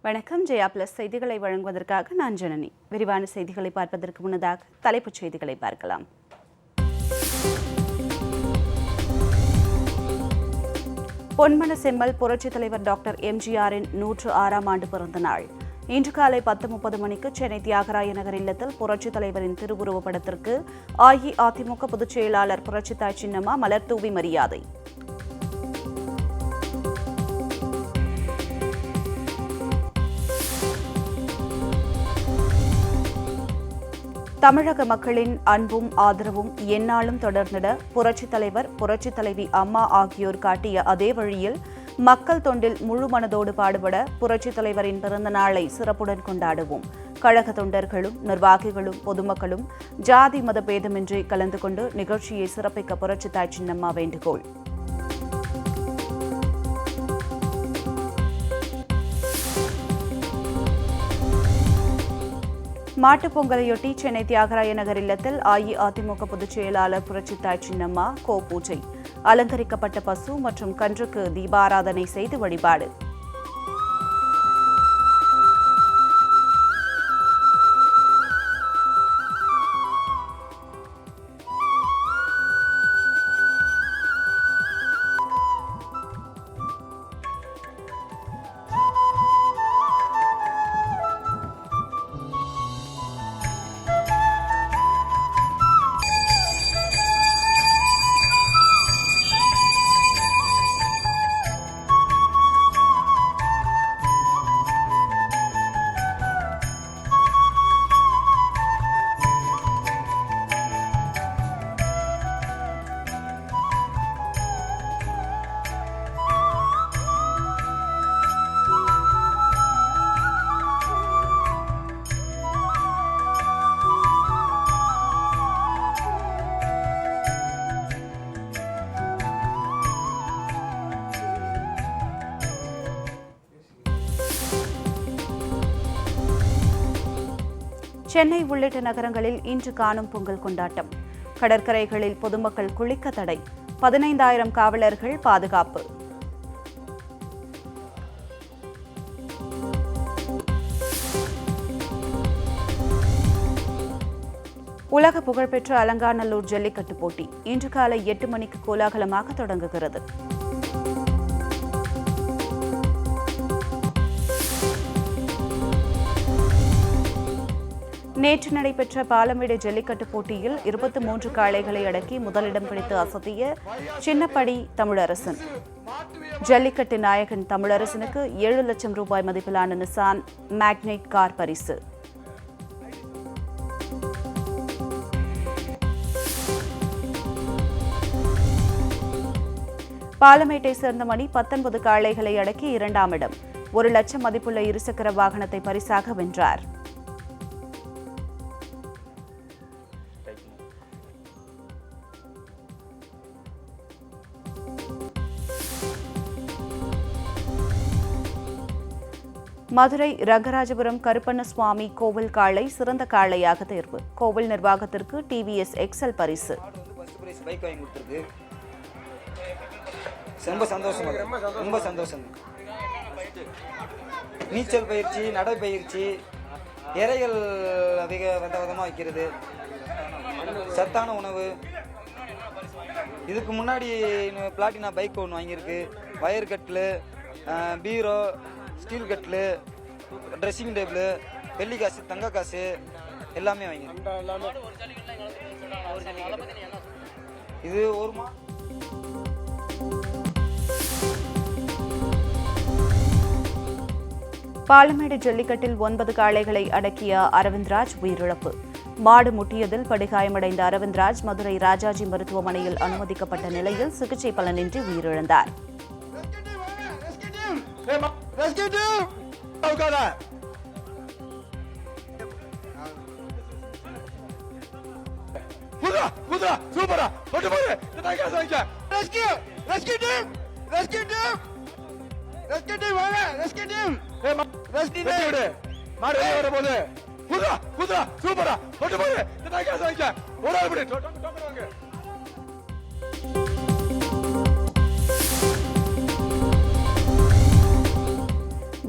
வணக்கம். ஜெயா பிளஸ் செய்திகளை வழங்குவதற்காக நான் ஜனனி. விரிவான செய்திகளை பார்ப்பதற்கு முன்னதாக தலைப்புச் செய்திகளை பார்க்கலாம். பொன்மன செம்மல் புரட்சித் தலைவர் டாக்டர் எம்ஜிஆரின் 106ஆம் ஆண்டு பிறந்த நாள். இன்று காலை 10:30 மணிக்கு சென்னை தியாகராய நகர் இல்லத்தில் புரட்சித் தலைவரின் திருவுருவப் படத்திற்கு அஇஅதிமுக பொதுச் செயலாளர் புரட்சித்தாய் சின்னம்மா மலர் தூவி மரியாதை. தமிழக மக்களின் அன்பும் ஆதரவும் எந்நாளும் தொடர்ந்திட புரட்சித் தலைவர், புரட்சித் தலைவி அம்மா ஆகியோர் காட்டிய அதே வழியில் மக்கள் தொண்டில் முழு மனதோடு பாடுபட புரட்சித் தலைவரின் பிறந்த நாளை சிறப்புடன் கொண்டாடுவோம். கழக தொண்டர்களும், நிர்வாகிகளும், பொதுமக்களும் ஜாதி மத பேதமின்றி கலந்து கொண்டு நிகழ்ச்சியை சிறப்பிக்க புரட்சித்தாய் சின்னம்மா வேண்டுகோள். மாட்டுப் பொங்கலையொட்டி சென்னை தியாகராய நகர் இல்லத்தில் அஇஅதிமுக பொதுச் செயலாளர் புரட்சித்தாய் சின்னம்மா பூஜை. அலங்கரிக்கப்பட்ட பசு மற்றும் கன்றுக்கு தீபாராதனை செய்து வழிபாடு. சென்னை உள்ளிட்ட நகரங்களில் இன்று காணும் பொங்கல் கொண்டாட்டம். கடற்கரைகளில் பொதுமக்கள் குளிக்க தடை. 15,000 காவலர்கள் பாதுகாப்பு. உலக புகழ்பெற்ற அலங்காநல்லூர் ஜல்லிக்கட்டு போட்டி இன்று காலை 8 மணிக்கு கோலாகலமாக தொடங்குகிறது. நேற்று நடைபெற்ற பாலமேடு ஜல்லிக்கட்டு போட்டியில் 23 காளைகளை அடக்கி முதலிடம் பிடித்து அசத்திய சின்னப்படி தமிழரசன். ஜல்லிக்கட்டு நாயகன் தமிழரசனுக்கு 7 லட்சம் ரூபாய் மதிப்பிலான நிசான் மேக்னைட் கார் பரிசு. பாலமேட்டை சேர்ந்த மணி 19 காளைகளை அடக்கி 2ஆம் இடம். 1 லட்சம் மதிப்புள்ள இருசக்கர வாகனத்தை பரிசாக வென்றார். மதுரை ரங்கராஜபுரம் கருப்பண்ணசுவாமி கோவில் காளை சிறந்த காளையாக தேர்வு. கோவில் நிர்வாகத்திற்கு டிவிஎஸ் எக்ஸல் பரிசு. ரொம்ப சந்தோஷம். நீச்சல் பயிற்சி, நடைப்பயிற்சி, இறைகள் அதிக விதமாக வைக்கிறது, சத்தான உணவு. இதுக்கு முன்னாடி பிளாட்டினா பைக் ஒன்று வாங்கியிருக்கு. வயர் கட்டில், பீரோ, ஸ்டீல் கட்டில், ட்ரெஸ்ஸிங் டேபிள், வெள்ளி காசு, தங்க காசு எல்லாமே வாங்கியிருக்கு. இது ஒரு பாலமேடு ஜல்லிக்கட்டில் 9 காளைகளை அடக்கிய அரவிந்த்ராஜ் உயிரிழப்பு. மாடு முட்டியதில் படுகாயமடைந்த அரவிந்த்ராஜ் மதுரை ராஜாஜி மருத்துவமனையில் அனுமதிக்கப்பட்ட நிலையில் சிகிச்சை பலனின்றி உயிரிழந்தார்.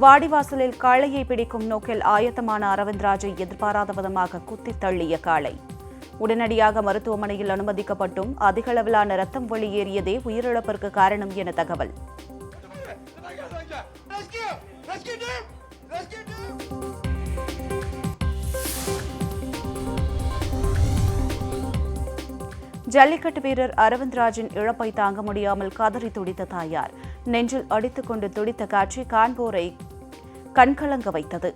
வாடிவாசலில் காளையை பிடிக்கும் நோக்கில் ஆயத்தமான அரவிந்த்ராஜை எதிர்பாராத விதமாக குத்தித் தள்ளிய காளை. உடனடியாக மருத்துவமனையில் அனுமதிக்கப்பட்டும் அதிகளவிலான ரத்தம் வெளியேறியதே உயிரிழப்பிற்கு காரணம் என தகவல். ஜல்லிக்கட்டு வீரர் அரவிந்த்ராஜின் இழப்பை தாங்க முடியாமல் கதறி துடித்த தாயார். நெஞ்சில் அடித்துக் கொண்டு துடித்த காட்சி காண்போரை கண்கலங்க வைத்தது.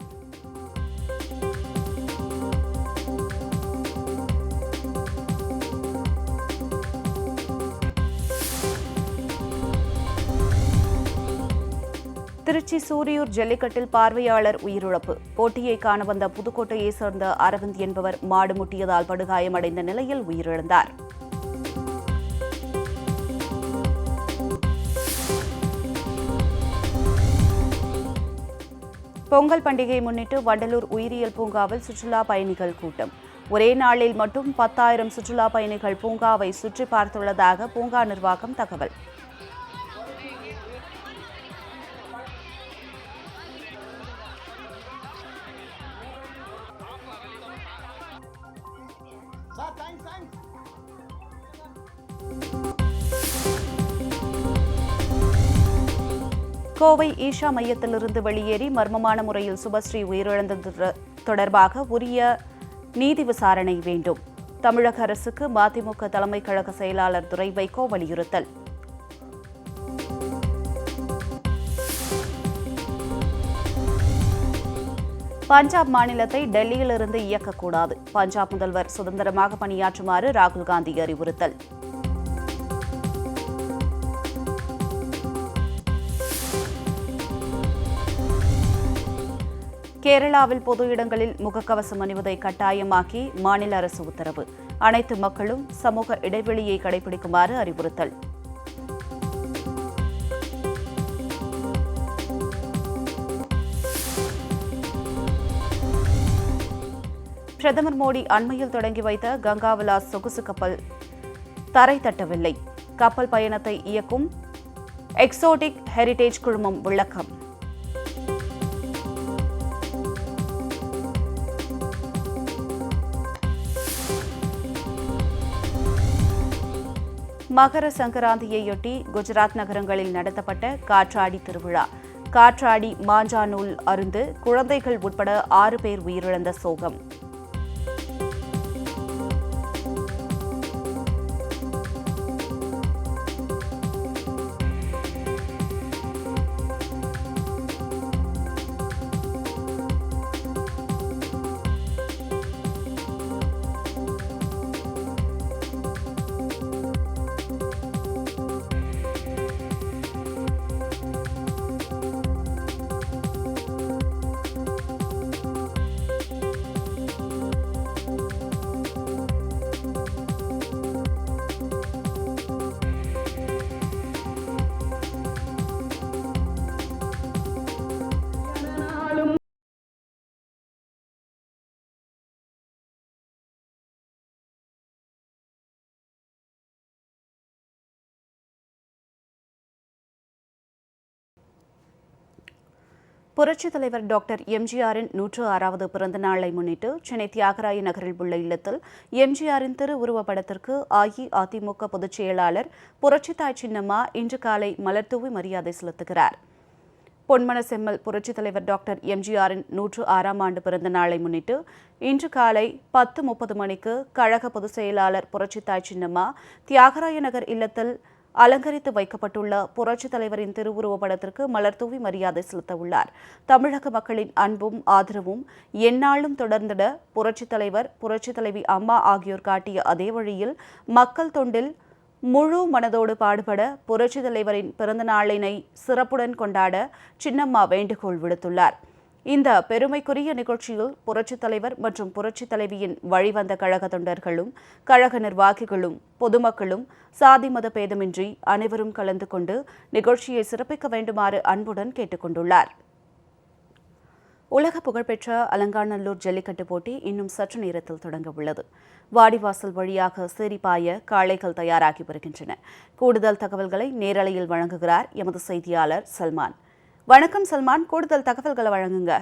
திருச்சி சூரியூர் ஜல்லிக்கட்டில் பார்வையாளர் உயிரிழப்பு. போட்டியை காண வந்த புதுக்கோட்டையை சேர்ந்த அரவிந்த் என்பவர் மாடு முட்டியதால் படுகாயமடைந்த நிலையில் உயிரிழந்தார். பொங்கல் பண்டிகையை முன்னிட்டு வண்டலூர் உயிரியல் பூங்காவில் சுற்றுலா பயணிகள் கூட்டம். ஒரே நாளில் மட்டும் 10,000 சுற்றுலா பயணிகள் பூங்காவை சுற்றி பார்த்துள்ளதாக பூங்கா நிர்வாகம் தகவல். கோவை ஈஷா மையத்திலிருந்து வெளியேறி மர்மமான முறையில் சுபஸ்ரீ உயிரிழந்தது தொடர்பாக உரிய நீதி விசாரணை வேண்டும். தமிழக அரசுக்கு மதிமுக தலைமை கழக செயலாளர் துரை வைகோ வலியுறுத்தல். பஞ்சாப் மாநிலத்தை டெல்லியிலிருந்து இயக்கக்கூடாது. பஞ்சாப் முதல்வர் சுதந்திரமாக பணியாற்றுமாறு ராகுல் காந்தி அறிவுறுத்தல். கேரளாவில் பொது இடங்களில் முகக்கவசம் அணிவதை கட்டாயமாக்கி மாநில அரசு உத்தரவு. அனைத்து மக்களும் சமூக இடைவெளியை கடைபிடிக்குமாறு அறிவுறுத்தல். பிரதமர் மோடி அண்மையில் தொடங்கி வைத்த கங்கா விலாஸ் சொகுசு கப்பல் தரை தட்டவில்லை. கப்பல் பயணத்தை இயக்கும் எக்ஸோட்டிக் ஹெரிடேஜ் குழுமம் விளக்கம். மகர சங்கராந்தியையொட்டி குஜராத் நகரங்களில் நடத்தப்பட்ட காற்றாடி திருவிழா. காற்றாடி மாஞ்சா நூல் அருந்து குழந்தைகள் உட்பட 6 பேர் உயிரிழந்த சோகம். புரட்சித் தலைவர் டாக்டர் எம்ஜிஆரின் 106வது பிறந்த நாளை முன்னிட்டு சென்னை தியாகராய நகரில் உள்ள இல்லத்தில் எம்ஜிஆரின் திருவுருவப் படத்திற்கு அஇஅதிமுக பொதுச் செயலாளர் புரட்சித்தாய் சின்னம்மா இன்று காலை மலர்தூவி மரியாதை செலுத்துகிறார். பொன்மன செம்மல் புரட்சித் தலைவர் டாக்டர் எம்ஜிஆரின் 106ஆம் ஆண்டு பிறந்த நாளை முன்னிட்டு இன்று காலை 10:30 மணிக்கு கழக பொதுச் செயலாளர் புரட்சித்தாய் சின்னம்மா தியாகராய நகர் இல்லத்தில் அலங்கரித்து வைக்கப்பட்டுள்ள புரட்சித் தலைவரின் திருவுருவப் படத்திற்கு மலர்தூவி மரியாதை செலுத்த உள்ளார். தமிழக மக்களின் அன்பும் ஆதரவும் எந்நாளும் தொடர்ந்திட புரட்சித் தலைவர், புரட்சித் தலைவி அம்மா ஆகியோர் காட்டிய அதே வழியில் மக்கள் தொண்டில் முழு மனதோடு பாடுபட புரட்சித் தலைவரின் பிறந்த நாளினை சிறப்புடன் கொண்டாட சின்னம்மா வேண்டுகோள் விடுத்துள்ளார். இந்த பெருமைக்குரிய நிகழ்ச்சியில் புரட்சித் தலைவர் மற்றும் புரட்சித் தலைவியின் வழிவந்த கழக தொண்டர்களும் கழக நிர்வாகிகளும் பொதுமக்களும் சாதி மத பேதமின்றி அனைவரும் கலந்து கொண்டு நிகழ்ச்சியை சிறப்பிக்க வேண்டுமாறு அன்புடன் கேட்டுக் கொண்டுள்ளார். உலக புகழ்பெற்ற அலங்காநல்லூர் ஜல்லிக்கட்டு போட்டி இன்னும் சற்று நேரத்தில் தொடங்க உள்ளது. வாடிவாசல் வழியாக சேரிப்பாய காளைகள் தயாராகி வருகின்றன. கூடுதல் தகவல்களை நேரலையில் வழங்குகிறார் எமது செய்தியாளர் சல்மான். வணக்கம் சல்மான், கூடுதல் தகவல்களை வழங்குங்க.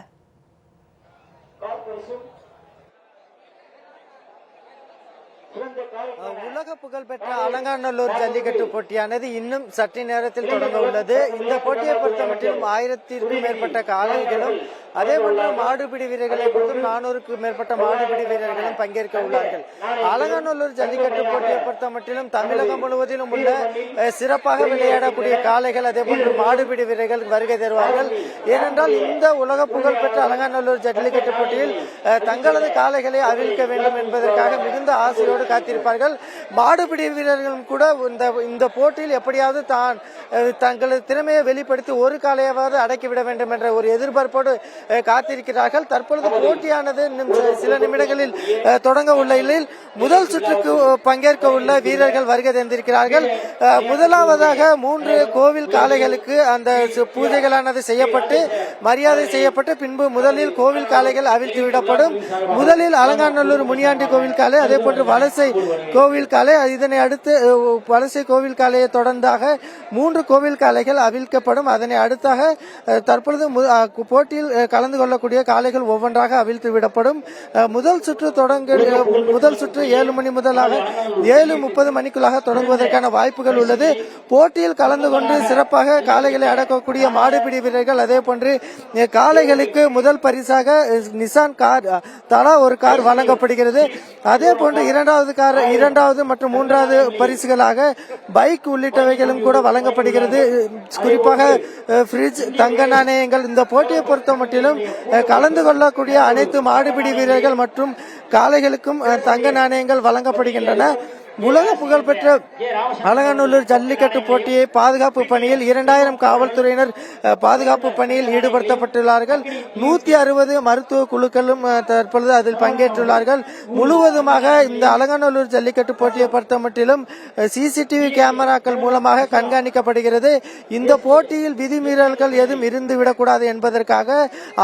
உலக புகழ்பெற்ற அலங்காநல்லூர் ஜல்லிக்கட்டு போட்டியானது இன்னும் சற்று நேரத்தில் தொடங்க உள்ளது. இந்த போட்டியை பொறுத்தமட்டிலும் 1000க்கும் மேற்பட்ட காளைகளும் அதேபோன்று மாடுபிடி வீரர்களை பொறுத்தும் 400க்கும் மேற்பட்ட மாடுபிடி வீரர்களும் பங்கேற்க உள்ளார்கள். அலங்காநல்லூர் ஜல்லிக்கட்டு போட்டியை பொறுத்தமட்டிலும் தமிழகம் முழுவதிலும் உள்ள சிறப்பாக விளையாடக்கூடிய காளைகள் அதேபோன்று மாடுபிடி வீரர்கள் வருகை தருவார்கள். ஏனென்றால் இந்த உலக புகழ்பெற்ற அலங்காநல்லூர் ஜல்லிக்கட்டு போட்டியில் தங்களது காளைகளை அவிழ்க்க வேண்டும் என்பதற்காக மிகுந்த ஆசையோடு காத்திருப்பார்கள். மாடுபிடி வீரர்களும் கூட இந்த போட்டியில் எப்படியாவது தங்களது திறமையை வெளிப்படுத்தி ஒரு காளையாவது அடக்கிவிட வேண்டும் என்ற ஒரு எதிர்பார்ப்போடு காத்திருக்கிறார்கள். தற்பொழுது போட்டியானது சில நிமிடங்களில் தொடங்க உள்ள நிலையில் முதல் சுற்றுக்கு பங்கேற்க உள்ள வீரர்கள் வருகை தந்திருக்கிறார்கள். முதலாவதாக 3 கோவில் காளைகளுக்கு அந்த பூஜைகளானது செய்யப்பட்டு மரியாதை செய்யப்பட்டு பின்பு முதலில் கோவில் காளைகள் அவிழ்த்து விடப்படும். முதலில் அலங்காநல்லூர் முனியாண்டி கோவில் காளை, அதே போன்று வலசை கோவில் காளை, இதனை அடுத்து வலசை கோவில் காளையை தொடர்ந்தாக 3 கோவில் காளைகள் அவிழ்க்கப்படும். அதனை அடுத்தாக தற்பொழுது போட்டியில் கலந்து கொள்ளக்கூடிய காளைகள் ஒவ்வொன்றாக அவிழ்த்து விடப்படும். முதல் சுற்று 7 மணி முதலாக 7:30 மணிக்குள்ளாக தொடங்குவதற்கான வாய்ப்புகள் உள்ளது. போட்டியில் கலந்து கொண்டு சிறப்பாக காளைகளை அடக்கக்கூடிய மாடுபிடி வீரர்கள் அதே போன்று காளைகளுக்கு முதல் பரிசாக நிசான் கார் தலா ஒரு கார் வழங்கப்படுகிறது. அதே போன்று இரண்டாவது மற்றும் 3வது பரிசுகளாக பைக் உள்ளிட்டவைகளும் கூட வழங்கப்படுகிறது. குறிப்பாக ஃப்ரிட்ஜ், தங்க நாணயங்கள். இந்த போட்டியை பொறுத்த மட்டிலும் கலந்து கொள்ளக்கூடிய அனைத்து மாடுபிடி வீரர்கள் மற்றும் காளைகளுக்கும் தங்க நாணயங்கள் வழங்கப்படுகின்றன. உலக புகழ்பெற்ற அலங்காநல்லூர் ஜல்லிக்கட்டு போட்டியை பாதுகாப்பு பணியில் 2000 காவல்துறையினர் பாதுகாப்பு பணியில் ஈடுபடுத்தப்பட்டுள்ளார்கள். 160 மருத்துவ குழுக்களும் தற்பொழுது அதில் பங்கேற்றுள்ளார்கள். முழுவதுமாக இந்த அலங்காநல்லூர் ஜல்லிக்கட்டு போட்டியை பொறுத்த மட்டிலும் சிசிடிவி கேமராக்கள் மூலமாக கண்காணிக்கப்படுகிறது. இந்த போட்டியில் விதிமீறல்கள் எதுவும் இருந்துவிடக்கூடாது என்பதற்காக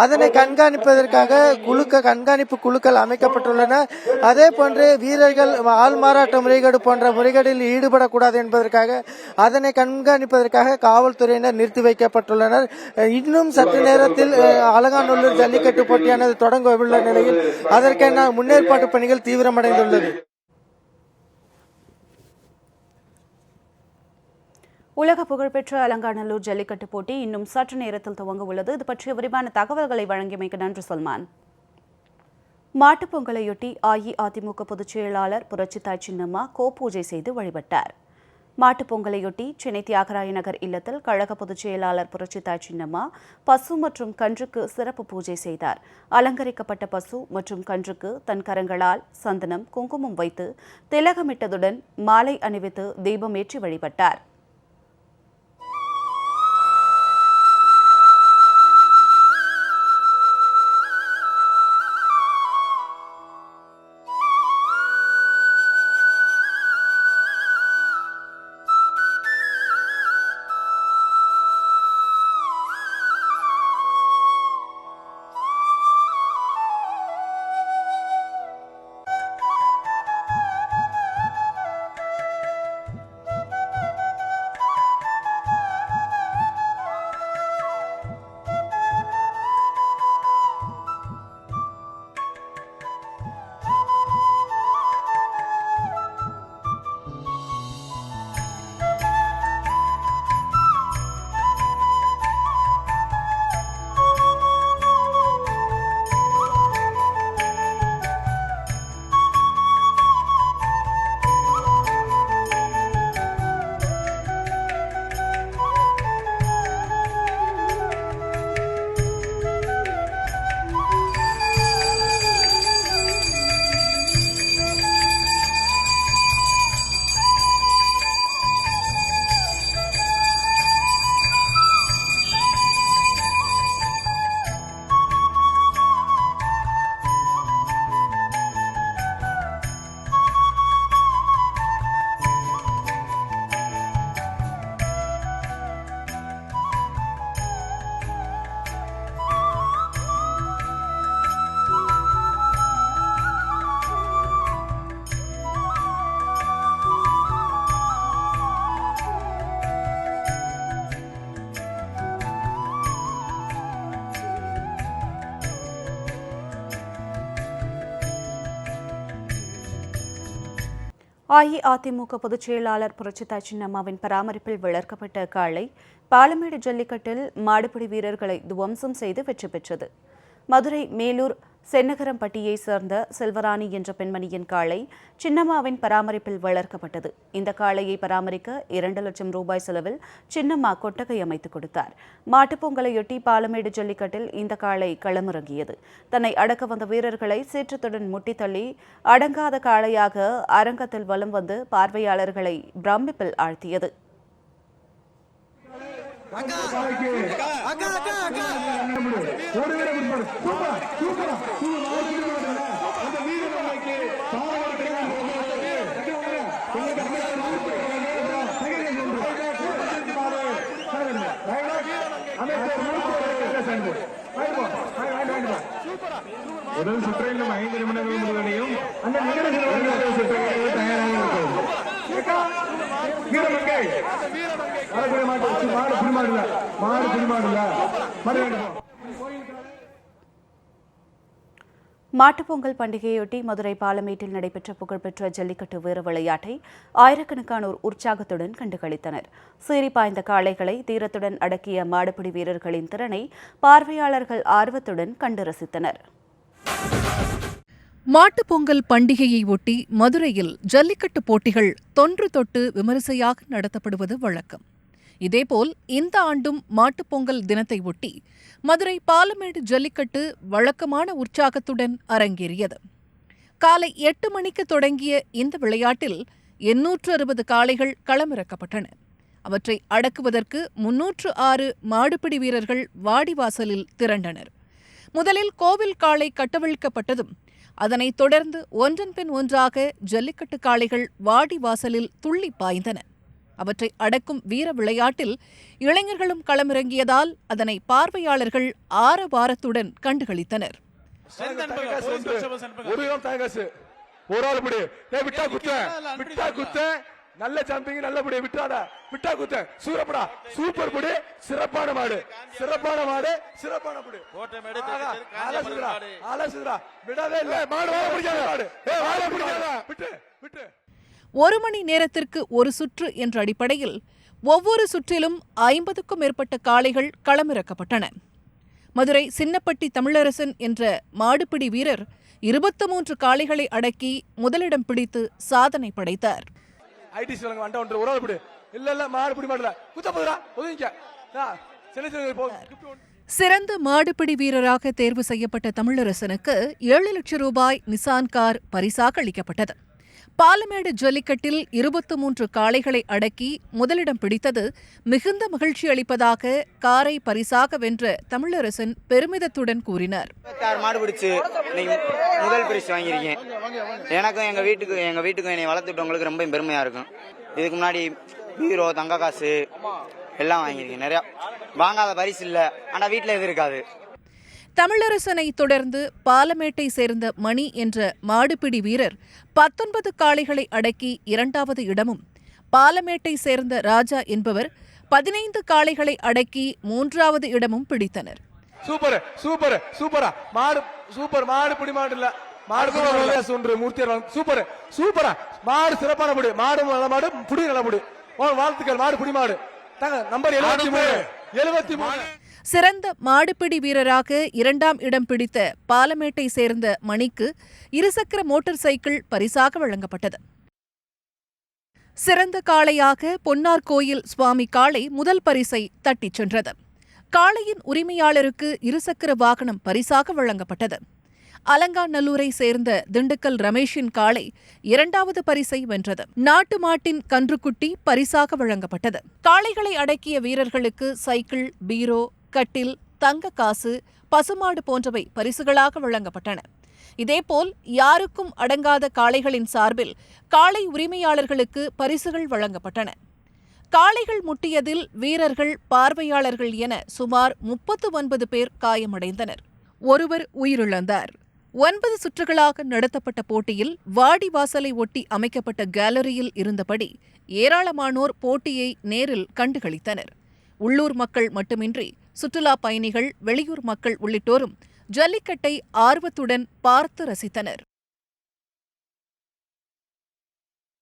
அதனை கண்காணிப்பதற்காக கண்காணிப்பு குழுக்கள் அமைக்கப்பட்டுள்ளன. அதே போன்று வீரர்கள் ஆள்மாறாட்ட முறைகேடு போன்ற முறைகேடில் ஈடுபடக்கூடாது என்பதற்காக அதனை கண்காணிப்பதற்காக காவல்துறையினர் நிறுத்தி வைக்கப்பட்டுள்ளனர். இன்னும் சற்று நேரத்தில் அலங்காநல்லூர் ஜல்லிக்கட்டு போட்டியானது தொடங்க உள்ள நிலையில் அதற்கான முன்னேற்பாட்டு பணிகள் தீவிரமடைந்துள்ளது. உலக புகழ்பெற்ற அலங்காநல்லூர் ஜல்லிக்கட்டு போட்டி இன்னும் சற்று நேரத்தில் துவங்க உள்ளது. இது பற்றிய விரிவான தகவல்களை வழங்கியமைக்கு நன்றி சல்மான். மாட்டுப் பொங்கலையொட்டி அஇஅதிமுக பொதுச் செயலாளர் புரட்சித்தாய் சின்னம்மா கோபூஜை செய்து வழிபட்டார். மாட்டுப் பொங்கலையொட்டி சென்னை தியாகராய நகர் இல்லத்தில் கழக பொதுச் செயலாளர் புரட்சித்தாய் சின்னம்மா பசு மற்றும் கன்றுக்கு சிறப்பு பூஜை செய்தார். அலங்கரிக்கப்பட்ட பசு மற்றும் கன்றுக்கு தன் கரங்களால் சந்தனம், குங்குமம் வைத்து திலகமிட்டதுடன் மாலை அணிவித்து தீபமேற்றி வழிபட்டார். அஇஅதிமுக பொதுச் செயலாளர் புரட்சித்தாய் சின்னம்மாவின் பராமரிப்பில் வளர்க்கப்பட்ட காளை பாலமேடு ஜல்லிக்கட்டில் மாடுபிடி வீரர்களை துவம்சம் செய்து வெற்றி பெற்றது. மதுரை மேலூர் சென்னகரம்பட்டியை சேர்ந்த செல்வராணி என்ற பெண்மணியின் காளை சின்னம்மாவின் பராமரிப்பில் வளர்க்கப்பட்டது. இந்த காளையை பராமரிக்க 2 லட்சம் ரூபாய் செலவில் சின்னம்மா கொட்டகை அமைத்துக் கொடுத்தார். மாட்டுப்பொங்கலையொட்டி பாலமேடு ஜல்லிக்கட்டில் இந்த காளை களமிறங்கியது. தன்னை அடக்க வந்த வீரர்களை சீற்றத்துடன் முட்டி தள்ளி அடங்காத காளையாக அரங்கத்தில் வலம் வந்து பார்வையாளர்களை பிரமிப்பில் ஆழ்த்தியது. முதல் சுற்றில் 5 நிமிடங்கள் முடிவடையும். அந்த சுற்றுகள் தயாராக மாட்டுப்பொங்கல் பண்டிகையொட்டி மதுரை பாலமேட்டில் நடைபெற்ற புகழ்பெற்ற ஜல்லிக்கட்டு வீர விளையாட்டை ஆயிரக்கணக்கானோர் உற்சாகத்துடன் கண்டுகளித்தனர். சீறி பாய்ந்த காளைகளை தீரத்துடன் அடக்கிய மாடுபிடி வீரர்களின் திறனை பார்வையாளர்கள் ஆர்வத்துடன் கண்டு ரசித்தனர். மாட்டுப்பொங்கல் பண்டிகையை ஒட்டி மதுரையில் ஜல்லிக்கட்டு போட்டிகள் தொன்று தொட்டு விமரிசையாக நடத்தப்படுவது வழக்கம். இதேபோல் இந்த ஆண்டும் மாட்டுப்பொங்கல் தினத்தை ஒட்டி மதுரை பாலமேடு ஜல்லிக்கட்டு வழக்கமான உற்சாகத்துடன் அரங்கேறியது. காலை 8 மணிக்கு தொடங்கிய இந்த விளையாட்டில் 860 காளைகள் களமிறக்கப்பட்டன. அவற்றை அடக்குவதற்கு 306 மாடுபிடி வீரர்கள் வாடிவாசலில் திரண்டனர். முதலில் கோவில் காளை கட்டவிழ்க்கப்பட்டதும் அதனைத் தொடர்ந்து ஒன்றன் பின் ஒன்றாக ஜல்லிக்கட்டு காளைகள் வாடி வாசலில் துள்ளி பாய்ந்தன. அவற்றை அடக்கும் வீர விளையாட்டில் இளைஞர்களும் களமிறங்கியதால் அதனை பார்வையாளர்கள் ஆரவாரத்துடன் கண்டுகளித்தனர். நல்ல சாம்பிங், நல்லபடியா விட்டாடா, விட்டா குத்த, சூரப்படா, சூப்பர் புடி, சிறப்பான மாடு, சிறப்பான மாடு, சிறப்பான புடி. ஆலசுடா, விடாதே இல்ல, மாடு வாழ பிடிக்காத மாடு, வாழ பிடிக்காத, விட்டு, விட்டு. 1 மணி நேரத்திற்கு ஒரு சுற்று என்ற அடிப்படையில் ஒவ்வொரு சுற்றிலும் 50க்கும் மேற்பட்ட காளைகள் களமிறக்கப்பட்டன. மதுரை சின்னப்பட்டி தமிழரசன் என்ற மாடுபிடி வீரர் 23 காளைகளை அடக்கி முதலிடம் பிடித்து சாதனை படைத்தார். ஐடி சொல்லுங்க வண்ட ஒன்று ஒரு ஆள் பிடி. இல்ல மாடு பிடி மாடல. குத்த போறா. ஒதுங்க. சிறந்த மாடுபிடி வீரராக தேர்வு செய்யப்பட்ட தமிழரசனுக்கு 7 லட்சம் ரூபாய் நிசான் கார் பரிசாக அளிக்கப்பட்டது. பாலமேடு ஜல்லிக்கட்டில் 23 காளைகளை அடக்கி முதலிடம் பிடித்தது மிகுந்த மகிழ்ச்சி அளிப்பதாக காரை பரிசாக வென்ற தமிழரசன் பெருமிதத்துடன் கூறினார். மாடு பிடிச்சு முதல் பரிசு வாங்கியிருக்கேன். எனக்கும் எங்க வீட்டுக்கும் என்னை வளர்த்துட்டவங்களுக்கு ரொம்ப பெருமையா இருக்கும். இதுக்கு முன்னாடி பீரோ, தங்க காசு எல்லாம் வாங்கியிருக்கேன். நிறைய வாங்காத பரிசு இல்ல, ஆனா வீட்டுல எது இருக்காது. தமிழரசனை தொடர்ந்து பாலமேட்டை சேர்ந்த மணி என்ற மாடுபிடி வீரர் 19 காளைகளை அடக்கி 2வது இடமும், பாலமேட்டை சேர்ந்த ராஜா என்பவர் 15 காளைகளை அடக்கி 3வது இடமும் பிடித்தனர். சூப்பர் சூப்பர் சூப்பரா மாடு, சூப்பர் மாடு பிடி மாடு இல்ல, மாடு சொன்று மூர்த்தியார் சூப்பர் சூப்பரா மாடு, சிறப்பான மாடு, மாடு நல்ல மாடு, புடி நல்ல மாடு. வாழ்த்துக்கள் மாடு பிடி மாடு. நம்பர் 73. சிறந்த மாடுபிடி வீரராக 2ஆம் இடம் பிடித்த பாலமேட்டை சேர்ந்த மணிக்கு 2 சக்கர மோட்டார் சைக்கிள் பரிசாக வழங்கப்பட்டது. சிறந்த காளையாக பொன்னார் கோயில் சுவாமி காளை முதல் பரிசை தட்டிச் சென்றது. காளையின் உரிமையாளருக்கு 2 சக்கர வாகனம் பரிசாக வழங்கப்பட்டது. அலங்காநல்லூரை சேர்ந்த திண்டுக்கல் ரமேஷின் காளை 2வது பரிசை வென்றது. நாட்டு மாட்டின் கன்றுக்குட்டி பரிசாக வழங்கப்பட்டது. காளைகளை அடக்கிய வீரர்களுக்கு சைக்கிள், பீரோ, கட்டில், தங்க காசு, பசுமாடு போன்றவை பரிசுகளாக வழங்கப்பட்டன. இதேபோல் யாருக்கும் அடங்காத காளைகளின் சார்பில் காளை உரிமையாளர்களுக்கு பரிசுகள் வழங்கப்பட்டன. காளைகள் முட்டியதில் வீரர்கள், பார்வையாளர்கள் என சுமார் 39 பேர் காயமடைந்தனர். ஒருவர் உயிரிழந்தார். 9 சுற்றுகளாக நடத்தப்பட்ட போட்டியில் வாடிவாசலை ஒட்டி அமைக்கப்பட்ட கேலரியில் இருந்தபடி ஏராளமானோர் போட்டியை நேரில் கண்டுகளித்தனர். உள்ளூர் மக்கள் மட்டுமின்றி சுற்றுலா பயணிகள், வெளியூர் மக்கள் உள்ளிட்டோரும் ஜல்லிக்கட்டை ஆர்வத்துடன் பார்த்து ரசித்தனர்.